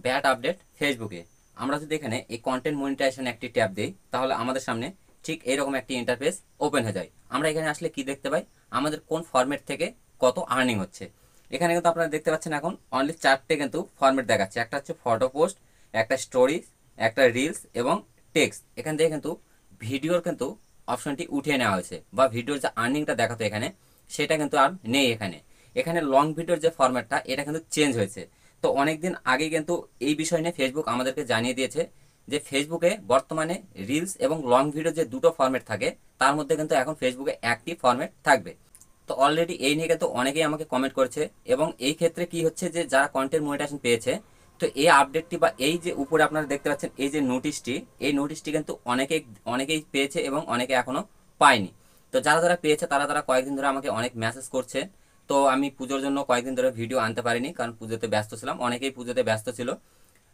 Bad update ফেসবুকে। আমরা যদি এখানে এই কন্টেন্ট মনিটাইজেশন একটি ট্যাব দিই, তাহলে আমাদের সামনে ঠিক এরকম একটি ইন্টারফেস ওপেন হয়ে যায়। আমরা এখানে আসলে কি দেখতে পাই, আমাদের কোন ফরম্যাট থেকে কত আর্নিং হচ্ছে। এখানে কিন্তু আপনারা দেখতে পাচ্ছেন এখন অনলি 4টে কিন্তু ফরম্যাট দেখাচ্ছে। একটা হচ্ছে ফটো পোস্ট, একটা স্টোরি, একটা রিলস এবং টেক্সট। এখান থেকে কিন্তু ভিডিওর কিন্তু অপশনটি উঠিয়ে নেওয়া হয়েছে, বা ভিডিওর যে আর্নিংটা দেখাতো এখানে, সেটা কিন্তু আর নেই। এখানে এখানে লং ভিডিওর যে ফরম্যাটটা, এটা কিন্তু চেঞ্জ হয়েছে। তো অনেকদিন আগে কিন্তু এই বিষয় নিয়ে ফেসবুক আমাদেরকে জানিয়ে দিয়েছে যে ফেসবুকে বর্তমানে রিলস এবং লং ভিডিও যে দুটো ফরম্যাট থাকে, তার মধ্যে কিন্তু এখন ফেসবুকে একটি ফরম্যাট থাকবে। তো অলরেডি এই নিয়ে কিন্তু অনেকেই আমাকে কমেন্ট করেছে, এবং এই ক্ষেত্রে কি হচ্ছে যে যারা কন্টেন্ট মনিটাইজেশন পেয়েছে, তো এই আপডেটটি বা এই যে উপরে আপনারা দেখতে পাচ্ছেন এই যে নোটিশটি, এই নোটিশটি কিন্তু অনেকেই পেয়েছে এবং অনেকে এখনো পায়নি। তো যারা যারা পেয়েছে তারা তারা কয়েকদিন ধরে আমাকে অনেক মেসেজ করছে। তো আমি পুজোর জন্য কয়েকদিন ধরে ভিডিও আনতে পারিনি, কারণ পুজোতে ব্যস্ত ছিলাম, অনেকেই পুজোতে ব্যস্ত ছিল।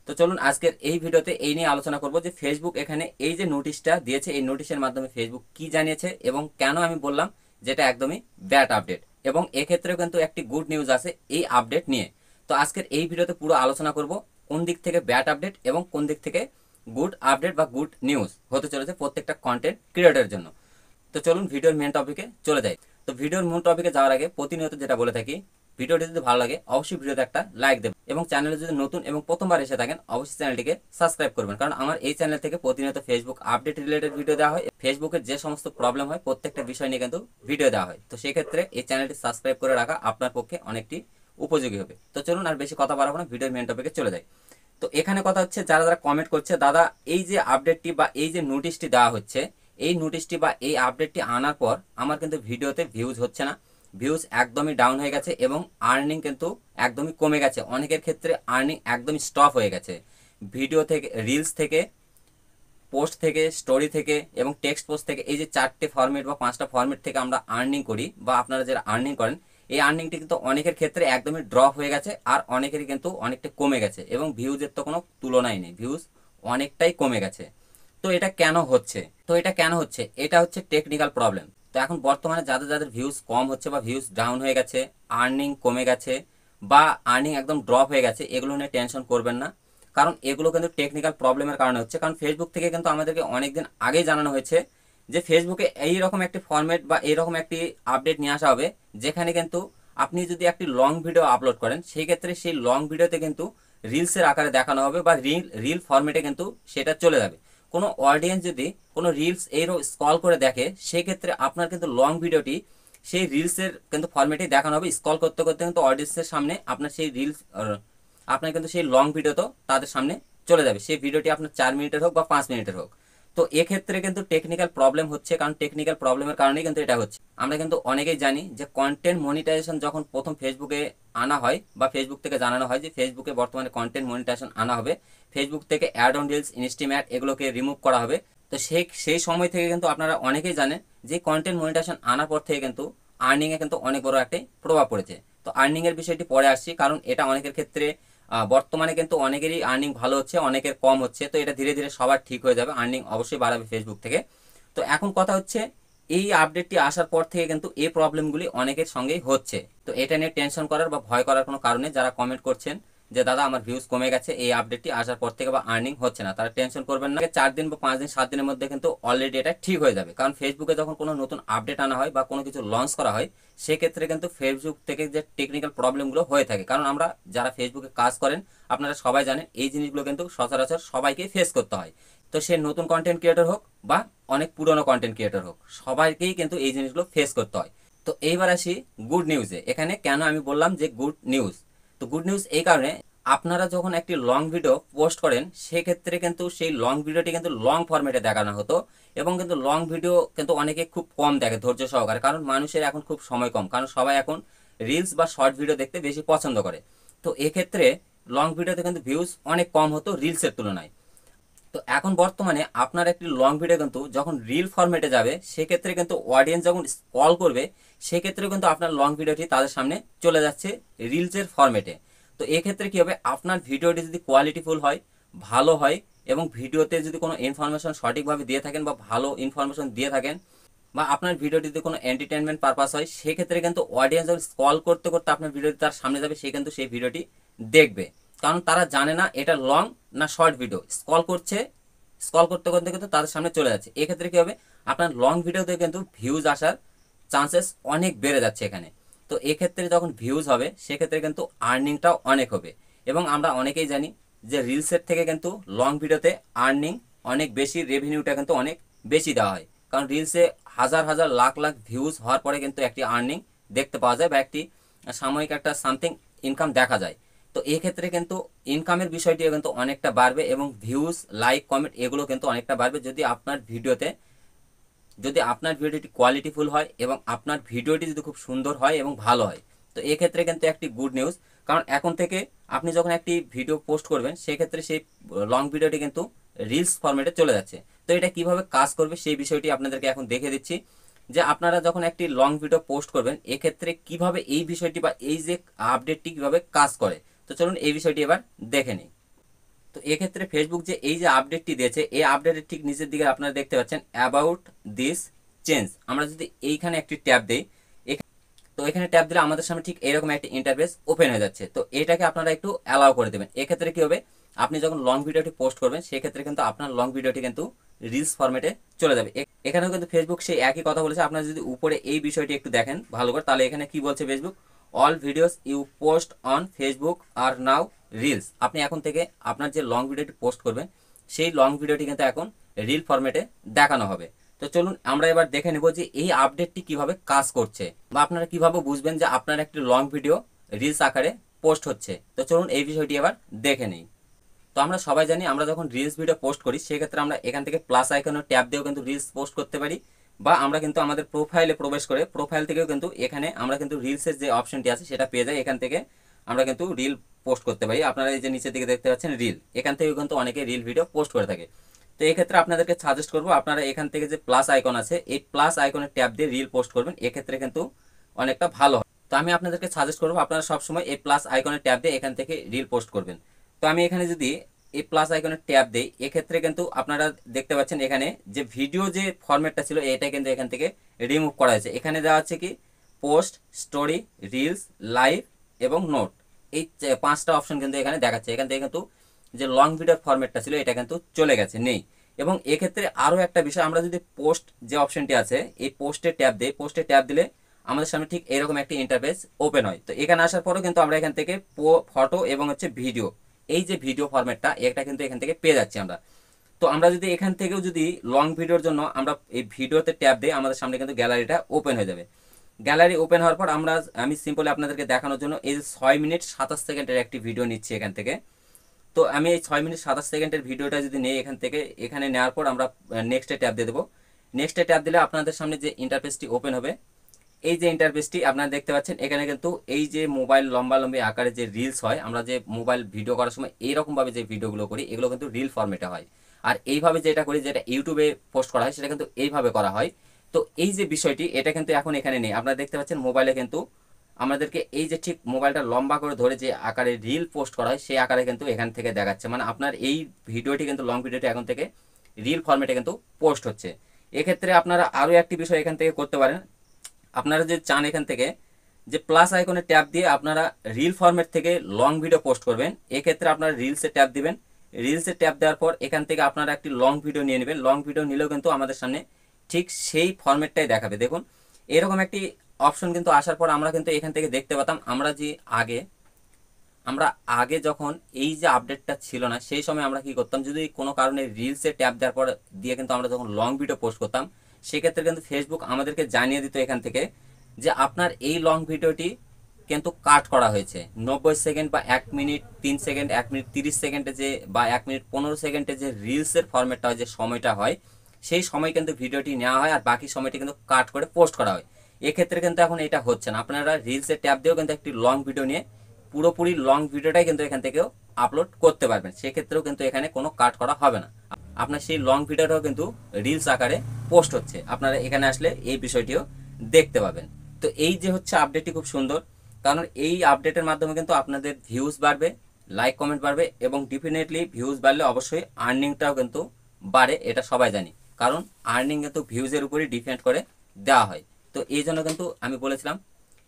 তো চলুন আজকের এই ভিডিওতে এই নিয়ে আলোচনা করব যে ফেসবুক এখানে এই যে নোটিশটা দিয়েছে, এই নোটিশের মাধ্যমে ফেসবুক কি জানিয়েছে এবং কেন আমি বললাম যেটা একদমই ব্যাড আপডেট, এবং এক্ষেত্রেও কিন্তু একটি গুড নিউজ আছে এই আপডেট নিয়ে। তো আজকের এই ভিডিওতে পুরো আলোচনা করব কোন দিক থেকে ব্যাড আপডেট এবং কোন দিক থেকে গুড আপডেট বা গুড নিউজ হতে চলেছে প্রত্যেকটা কন্টেন্ট ক্রিয়েটরের জন্য। তো চলুন ভিডিওর মেন টপিকে চলে যাই। তো ভিডিওর মূল টপিকে যাওয়ার আগে প্রতিনিয়ত যেটা বলে থাকি, ভিডিওটি যদি ভালো লাগে অবশ্যই ভিডিওতে একটা লাইক দেবেন, এবং চ্যানেলে যদি নতুন এবং প্রথমবার এসে থাকেন অবশ্যই চ্যানেলটিকে সাবস্ক্রাইব করবেন, কারণ আমার এই চ্যানেল থেকে প্রতিনিয়ত ফেসবুক আপডেট রিলেটেড ভিডিও দেওয়া হয়। ফেসবুকের যে সমস্ত প্রবলেম হয় প্রত্যেকটা বিষয় নিয়ে কিন্তু ভিডিও দেওয়া হয়। তো সেক্ষেত্রে এই চ্যানেলটি সাবস্ক্রাইব করে রাখা আপনার পক্ষে অনেকটি উপযোগী হবে। তো চলুন আর বেশি কথা বাড়াবো না, ভিডিওর মেন টপিকে চলে যাই। তো এখানে কথা হচ্ছে, যারা যারা কমেন্ট করছে, দাদা এই যে আপডেটটি বা এই যে নোটিশটি দেওয়া হচ্ছে, এই নোটিশটি বা এই আপডেটটি আনার পর আমার কিন্তু ভিডিওতে ভিউজ হচ্ছে না, ভিউজ একদমই ডাউন হয়ে গেছে, এবং আর্নিং কিন্তু একদমই কমে গেছে। অনেকের ক্ষেত্রে আর্নিং একদমই স্টপ হয়ে গেছে। ভিডিও থেকে, রিলস থেকে, পোস্ট থেকে, স্টোরি থেকে এবং টেক্সট পোস্ট থেকে, এই যে 4টে ফরম্যাট বা 5টা ফরম্যাট থেকে আমরা আর্নিং করি, বা আপনারা যারা আর্নিং করেন, এই আর্নিংটি কিন্তু অনেকের ক্ষেত্রে একদমই ড্রপ হয়ে গেছে, আর অনেকেরই কিন্তু অনেকটা কমে গেছে, এবং ভিউজের তো কোনো তুলনাই নেই, ভিউজ অনেকটাই কমে গেছে। তো এটা কেন হচ্ছে? এটা হচ্ছে টেকনিক্যাল প্রবলেম। তো এখন বর্তমানে যাদের যাদের ভিউজ কম হচ্ছে বা ভিউজ ডাউন হয়ে গেছে, আর্নিং কমে গেছে বা আর্নিং একদম ড্রপ হয়ে গেছে, এগুলো নিয়ে টেনশন করবেন না, কারণ এগুলো কিন্তু টেকনিক্যাল প্রবলেমের কারণে হচ্ছে। কারণ ফেসবুক থেকে কিন্তু আমাদেরকে অনেকদিন আগেই জানানো হয়েছে যে ফেসবুকে এইরকম একটি ফরম্যাট বা এইরকম একটি আপডেট নিয়ে আসা হবে, যেখানে কিন্তু আপনি যদি একটি লং ভিডিও আপলোড করেন, সেই ক্ষেত্রে সেই লং ভিডিওতে কিন্তু রিলসের আকারে দেখানো হবে, বা রিল ফরম্যাটে কিন্তু সেটা চলে যাবে। কোনো অডিয়েন্স যদি কোনো রিলস এইরকম স্ক্রল করে দেখে, সেই ক্ষেত্রে আপনার কিন্তু লং ভিডিওটি সেই রিলসের কিন্তু ফরম্যাটেই দেখানো হবে। স্ক্রল করতে করতে কিন্তু অডিয়েন্সের সামনে আপনার সেই রিলস, আপনার কিন্তু সেই লং ভিডিও তো তাদের সামনে চলে যাবে, সেই ভিডিওটি আপনার 4 মিনিটের হোক বা 5 মিনিটের হোক। তো এক্ষেত্রে কিন্তু টেকনিক্যাল প্রবলেম হচ্ছে, কারণ টেকনিক্যাল প্রবলেমের কারণেই কিন্তু এটা হচ্ছে। আমরা কিন্তু অনেকেই জানি যে কন্টেন্ট মনিটাইজেশন যখন প্রথম ফেসবুকে আনা হয়, বা ফেসবুক থেকে জানানো হয় যে ফেসবুকে বর্তমানে কন্টেন্ট মনিটাইজেশন আনা হবে, ফেসবুক থেকে অ্যাড অন রিলস, ইনস্টিম্যাট এগুলোকে রিমুভ করা হবে। তো সেই সময় থেকে কিন্তু আপনারা অনেকেই জানেন যে কন্টেন্ট মনিটাইজেশন আনার পর থেকে কিন্তু আর্নিংয়ে কিন্তু অনেক বড় একটা প্রভাব পড়েছে। তো আর্নিংয়ের বিষয়টি পরে আসছি, কারণ এটা অনেকের ক্ষেত্রে বর্তমানে কিন্তু অনেকেরই আর্নিং ভালো হচ্ছে, অনেকের কম হচ্ছে। তো এটা ধীরে ধীরে সবার ঠিক হয়ে যাবে, আর্নিং অবশ্যই বাড়াবে ফেসবুক থেকে। তো এখন কথা হচ্ছে, এই আপডেটটি আসার পর থেকে কিন্তু এই প্রবলেমগুলি অনেকের সঙ্গেই হচ্ছে। তো এটা নিয়ে টেনশন করার বা ভয় করার কোনো কারণে, যারা কমেন্ট করছেন যে দাদা আমার ভিউজ কমে গেছে এই আপডেটটি আসার পর থেকে বা আর্নিং হচ্ছে না, তারা টেনশন করবেন না। 4 দিন বা 5 দিন 7 দিনের মধ্যে কিন্তু অলরেডি এটা ঠিক হয়ে যাবে, কারণ ফেসবুকে যখন কোনো নতুন আপডেট আনা হয় বা কোনো কিছু লঞ্চ করা হয়, সেক্ষেত্রে কিন্তু ফেসবুক থেকে যে টেকনিক্যাল প্রবলেমগুলো হয়ে থাকে, কারণ আমরা যারা ফেসবুকে কাজ করেন আপনারা সবাই জানেন এই জিনিসগুলো কিন্তু সচরাচর সবাইকে ফেস করতে হয়। তো সে নতুন কন্টেন্ট ক্রিয়েটর হোক বা অনেক পুরনো কন্টেন্ট ক্রিয়েটর হোক, সবাইকেই কিন্তু এই জিনিসগুলো ফেস করতে হয়। তো এইবার আসি গুড নিউজে। এখানে কেন আমি বললাম যে গুড নিউজ, তো গুড নিউজ এই কারণে, আপনারা যখন একটি লং ভিডিও পোস্ট করেন, সেক্ষেত্রে কিন্তু সেই লং ভিডিওটি কিন্তু লং ফরম্যাটে দেখানো হতো, এবং কিন্তু লং ভিডিও কিন্তু অনেকে খুব কম দেখে ধৈর্য সহকারে, কারণ মানুষের এখন খুব সময় কম, কারণ সবাই এখন রিলস বা শর্ট ভিডিও দেখতে বেশি পছন্দ করে। তো এক্ষেত্রে লং ভিডিওতে কিন্তু ভিউজ অনেক কম হতো রিলসের তুলনায়। তো এখন বর্তমানে আপনার একটি লং ভিডিও কিন্তু যখন রিল ফরম্যাটে যাবে, সেক্ষেত্রে কিন্তু অডিয়েন্স যখন স্ক্রল করবে, সেক্ষেত্রে কিন্তু আপনার লং ভিডিওটি তাদের সামনে চলে যাচ্ছে রিলসের ফরম্যাটে। তো এক্ষেত্রে কী হবে, আপনার ভিডিওটি যদি কোয়ালিটিফুল হয়, ভালো হয়, এবং ভিডিওতে যদি কোনো ইনফরমেশন সঠিকভাবে দিয়ে থাকেন বা ভালো ইনফরমেশন দিয়ে থাকেন, বা আপনার ভিডিওটি যদি কোনো এন্টারটেনমেন্ট পারপাস হয়, সেক্ষেত্রে কিন্তু অডিয়েন্স যখন স্ক্রল করতে করতে আপনার ভিডিওটি তার সামনে যাবে, সে কিন্তু সেই ভিডিওটি দেখবে, কারণ তারা জানে না এটা লং না শর্ট ভিডিও। স্ক্রল করতে করতে কিন্তু তাদের সামনে চলে যাচ্ছে। এক্ষেত্রে কী হবে, আপনার লং ভিডিওতে কিন্তু ভিউজ আসার চান্সেস অনেক বেড়ে যাচ্ছে এখানে। তো এক্ষেত্রে যখন ভিউজ হবে সেক্ষেত্রে কিন্তু আর্নিংটাও অনেক হবে। এবং আমরা অনেকেই জানি যে রিলসের থেকে কিন্তু লং ভিডিওতে আর্নিং অনেক বেশি, রেভিনিউটা কিন্তু অনেক বেশি দেওয়া হয়। কারণ রিলসে হাজার হাজার লাখ লাখ ভিউজ হওয়ার পরে কিন্তু একটি আর্নিং দেখতে পাওয়া যায় বা একটি সাময়িক একটা সামথিং ইনকাম দেখা যায়। তো এক্ষেত্রে কিন্তু ইনকামের বিষয়টিও কিন্তু অনেকটা বাড়বে এবং ভিউজ, লাইক, কমেন্ট এগুলো কিন্তু অনেকটা বাড়বে যদি আপনার ভিডিওটি কোয়ালিটিফুল হয় এবং আপনার ভিডিওটি যদি খুব সুন্দর হয় এবং ভালো হয়। তো এক্ষেত্রে কিন্তু একটি গুড নিউজ, কারণ এখন থেকে আপনি যখন একটি ভিডিও পোস্ট করবেন সেক্ষেত্রে সেই লং ভিডিওটি কিন্তু রিলস ফরম্যাটে চলে যাচ্ছে। তো এটা কিভাবে কাজ করবে সেই বিষয়টি আপনাদেরকে এখন দেখে দিচ্ছি, যে আপনারা যখন একটি লং ভিডিও পোস্ট করবেন এক্ষেত্রে কিভাবে এই বিষয়টি বা এই যে আপডেটটি কিভাবে কাজ করে। তো চলুন এই বিষয়টি এবার দেখে নিই। তো এক্ষেত্রে ফেসবুক যে এই যে আপডেটটি দিয়েছে, এই আপডেটের ঠিক নিচের দিকে আপনারা দেখতে পাচ্ছেন অ্যাবাউট দিস চেঞ্জ। আমরা যদি এইখানে একটি ট্যাব দিই, তো এখানে ট্যাব দিলে আমাদের সামনে ঠিক এরকম একটা ইন্টারফেস ওপেন হয়ে যাচ্ছে। তো এটাকে আপনারা একটু অ্যালাউ করে দেবেন। এক্ষেত্রে কি হবে, আপনি যখন লং ভিডিওটি পোস্ট করবেন সেক্ষেত্রে কিন্তু আপনার লং ভিডিওটি কিন্তু রিলস ফরম্যাটে চলে যাবে। এখানেও কিন্তু ফেসবুক সেই একই কথা বলেছে। আপনারা যদি উপরে এই বিষয়টি একটু দেখেন ভালো করে, তাহলে এখানে কি বলছে Facebook, all videos you post on Facebook are now reels. আপনি এখন থেকে আপনার যে লং ভিডিওটি পোস্ট করবেন সেই লং ভিডিওটি কিন্তু এখন রিল ফরম্যাটে দেখানো হবে। তো চলুন আমরা এবার দেখে নেব যে এই আপডেটটি কিভাবে কাজ করছে বা আপনারা কিভাবে বুঝবেন যে আপনার একটি লং ভিডিও রিলস আকারে পোস্ট হচ্ছে। তো চলুন এই বিষয়টি এবার দেখে নিই। তো আমরা সবাই জানি আমরা যখন রিলস ভিডিও পোস্ট করি সেক্ষেত্রে আমরা এখান থেকে প্লাস আইকনের ট্যাব দিয়েও কিন্তু রিলস পোস্ট করতে পারি, বা আমরা কিন্তু আমাদের প্রোফাইলে প্রবেশ করে প্রোফাইল থেকেও কিন্তু এখানে আমরা কিন্তু রিলসের যে অপশনটি আছে সেটা পেয়ে যাই। এখান থেকে আমরা কিন্তু রিল পোস্ট করতে পারি। আপনারা এই যে নিচের দিকে দেখতে পাচ্ছেন রিল, এখান থেকেও কিন্তু অনেকে রিল ভিডিও পোস্ট করে থাকে। তো এই ক্ষেত্রে আপনাদেরকে সাজেস্ট করবো আপনারা এখান থেকে যে প্লাস আইকন আছে এই প্লাস আইকনের ট্যাব দিয়ে রিল পোস্ট করবেন, এক্ষেত্রে কিন্তু অনেকটা ভালো হয়। তো আমি আপনাদেরকে সাজেস্ট করবো আপনারা সবসময় এই প্লাস আইকনের ট্যাব দিয়ে এখান থেকে রিল পোস্ট করবেন। তো আমি এখানে যদি এই প্লাস আইকনের ট্যাব দেই এক্ষেত্রে কিন্তু আপনারা দেখতে পাচ্ছেন এখানে যে ভিডিও যে ফরম্যাটটা ছিল এটা কিন্তু এখান থেকে রিমুভ করা হয়েছে। এখানে দেওয়া আছে কি পোস্ট, স্টোরি, রিলস, লাইভ এবং নোট, এই 5টা অপশন কিন্তু এখানে দেখাচ্ছে। এখান থেকে কিন্তু যে লং ভিডিওর ফরম্যাটটা ছিল এটা কিন্তু চলে গেছে, নেই। এবং এক্ষেত্রে আরও একটা বিষয়, আমরা যদি পোস্ট যে অপশনটি আছে এই পোস্টে ট্যাব দিই, পোস্টে ট্যাব দিলে আমাদের সামনে ঠিক এরকম একটা ইন্টারফেস ওপেন হয়। তো এখানে আসার পরেও কিন্তু আমরা এখান থেকে ফটো এবং ভিডিও, এই যে ভিডিও ফরম্যাটটা এটা কিন্তু এখান থেকে পেয়ে যাচ্ছি আমরা। তো আমরা যদি এখান থেকেও যদি লং ভিডিওর জন্য আমরা এই ভিডিওতে ট্যাব দিই আমাদের সামনে কিন্তু গ্যালারিটা ওপেন হয়ে যাবে। গ্যালারি ওপেন হওয়ার পর আমি সিম্পলি আপনাদেরকে দেখানোর জন্য এই 6 মিনিট 27 সেকেন্ডের একটি ভিডিও নিচ্ছি এখান থেকে। তো আমি এই 6 মিনিট 27 সেকেন্ডের ভিডিওটা যদি নিই এখান থেকে, এখানে নেওয়ার পর আমরা নেক্সটে ট্যাব দিয়ে দেবো। নেক্সটে ট্যাব দিলে আপনাদের সামনে যে ইন্টারফেসটি ওপেন হবে, এই যে ইন্টারফেসটি আপনারা দেখতে পাচ্ছেন এখানে কিন্তু এই যে মোবাইল লম্বালম্বি আকারে যে রিলস হয়, আমরা যে মোবাইল ভিডিও করার সময় এইরকমভাবে যে ভিডিওগুলো করি এগুলো কিন্তু রিল ফরম্যাটে হয়। আর এইভাবে যেটা করি, যেটা ইউটিউবে পোস্ট করা হয় সেটা কিন্তু এইভাবে করা হয়। তো এই যে বিষয়টি এটা কিন্তু এখন এখানে নেই। আপনারা দেখতে পাচ্ছেন মোবাইলে কিন্তু আমাদেরকে এই যে ঠিক মোবাইলটা লম্বা করে ধরে যে আকারে রিল পোস্ট করা হয় সেই আকারে কিন্তু এখান থেকে দেখাচ্ছে, মানে আপনার এই ভিডিওটি কিন্তু লং ভিডিওটি এখন থেকে রিল ফরম্যাটে কিন্তু পোস্ট হচ্ছে। এক্ষেত্রে আপনারা আরও একটি বিষয় এখান থেকে করতে পারেন, আপনারা যদি চান এখান থেকে যে প্লাস আইকনে ট্যাব দিয়ে আপনারা রিল ফরম্যাট থেকে লং ভিডিও পোস্ট করবেন, এক্ষেত্রে আপনারা রিলসে ট্যাব দিবেন। রিলসে ট্যাব দেওয়ার পর এখান থেকে আপনারা একটি লং ভিডিও নিয়ে নেবেন। লং ভিডিও নিলেও কিন্তু আমাদের সামনে ঠিক সেই ফরম্যাটটাই দেখাবে। দেখুন এরকম একটি অপশন কিন্তু আসার পর আমরা কিন্তু এখান থেকে দেখতে পেতাম আমরা আগে যখন এই যে আপডেটটা ছিল না সেই সময় আমরা কি করতাম, যদি কোনো কারণে রিলসে ট্যাব দেওয়ার পর দিয়ে কিন্তু আমরা যখন লং ভিডিও পোস্ট করতাম সেক্ষেত্রে কিন্তু ফেসবুক আমাদেরকে জানিয়ে দিত এখান থেকে যে আপনার এই লং ভিডিওটি কিন্তু কাট করা হয়েছে 90 সেকেন্ড বা 1 মিনিট 3 সেকেন্ড, 1 মিনিট 30 সেকেন্ডে যে বা 1 মিনিট 15 সেকেন্ডে যে রিলসের ফরম্যাটটা হয়, যে সময়টা হয় সেই সময় কিন্তু ভিডিওটি নেওয়া হয় আর বাকি সময়টি কিন্তু কাট করে পোস্ট করা হয়। এক্ষেত্রে কিন্তু এখন এটা হচ্ছে না। আপনারা রিলসের ট্যাব দিয়েও কিন্তু একটি লং ভিডিও নিয়ে পুরোপুরি লং ভিডিওটাই কিন্তু এখান থেকেও আপলোড করতে পারবেন। সেক্ষেত্রেও কিন্তু এখানে কোনো কাট করা হবে না, আপনার সেই লং ভিডিওটাও কিন্তু রিলস আকারে পোস্ট হচ্ছে। আপনারা এখানে আসলে এই বিষয়টিও দেখতে পাবেন। তো এই যে হচ্ছে আপডেটটি খুব সুন্দর, কারণ এই আপডেটের মাধ্যমে কিন্তু আপনাদের ভিউজ বাড়বে, লাইক কমেন্ট বাড়বে এবং ডেফিনেটলি ভিউজ বাড়লে অবশ্যই আর্নিংটাও কিন্তু বাড়ে, এটা সবাই জানি। কারণ আর্নিং কিন্তু ভিউজের উপরই ডিপেন্ড করে দেওয়া হয়। তো এই জন্য কিন্তু আমি বলেছিলাম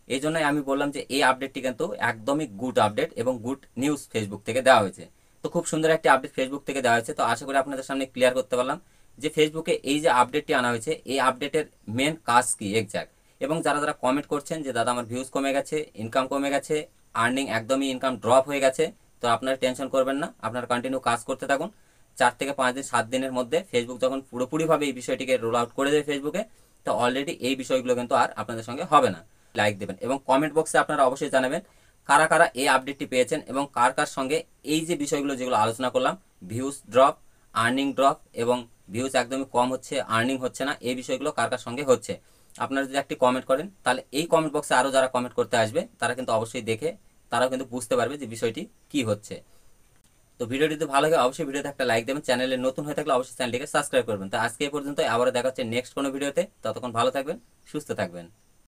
এই জন্যই আমি বললাম যে এই আপডেটটি কিন্তু একদমই গুড আপডেট এবং গুড নিউজ ফেসবুক থেকে দেওয়া হয়েছে। তো খুব সুন্দর একটি আপডেট ফেসবুক থেকে দেওয়া হয়েছে। তো আশা করি আপনাদের সামনে ক্লিয়ার করতে পারলাম যে ফেসবুকে এই যে আপডেটটি আনা হয়েছে এই আপডেটের মেন কাজ কি এক্স্যাক্ট। এবং যারা যারা কমেন্ট করছেন যে দাদা আমার ভিউজ কমে গেছে, ইনকাম কমে গেছে, আর্নিং একদমই ইনকাম ড্রপ হয়ে গেছে, তো আপনারা টেনশন করবেন না, আপনারা কন্টিনিউ কাজ করতে থাকুন। 4 থেকে 5 দিন 7 দিনের মধ্যে ফেসবুক যখন পুরোপুরিভাবে এই বিষয়টিকে রোল আউট করে দেবে ফেসবুকে, তো অলরেডি এই বিষয়গুলো কিন্তু আর আপনাদের সঙ্গে হবে না। লাইক দেবেন এবং কমেন্ট বক্সে আপনারা অবশ্যই জানাবেন কারা কারা এই আপডেটটি পেয়েছেন এবং কার কার সঙ্গে এই যে বিষয়গুলো যেগুলো আলোচনা করলাম, ভিউজ ড্রপ, আর্নিং ড্রপ এবং ভিউজ একদমই কম হচ্ছে, আর্নিং হচ্ছে না, এই বিষয়গুলো কার কার সঙ্গে হচ্ছে। আপনারা যদি একটি কমেন্ট করেন তাহলে এই কমেন্ট বক্সে আরও যারা কমেন্ট করতে আসবে তারা কিন্তু অবশ্যই দেখে তারাও কিন্তু বুঝতে পারবে যে বিষয়টি কি হচ্ছে। তো ভিডিওটি যদি ভালো লাগে অবশ্যই ভিডিওতে একটা লাইক দেবেন, চ্যানেলে নতুন হয়ে থাকলে অবশ্যই চ্যানেলটিকে সাবস্ক্রাইব করবেন। তো আজকে এই পর্যন্ত, আবারও দেখা হচ্ছে নেক্সট কোনো ভিডিওতে। ততক্ষণ ভালো থাকবেন, সুস্থ থাকবেন।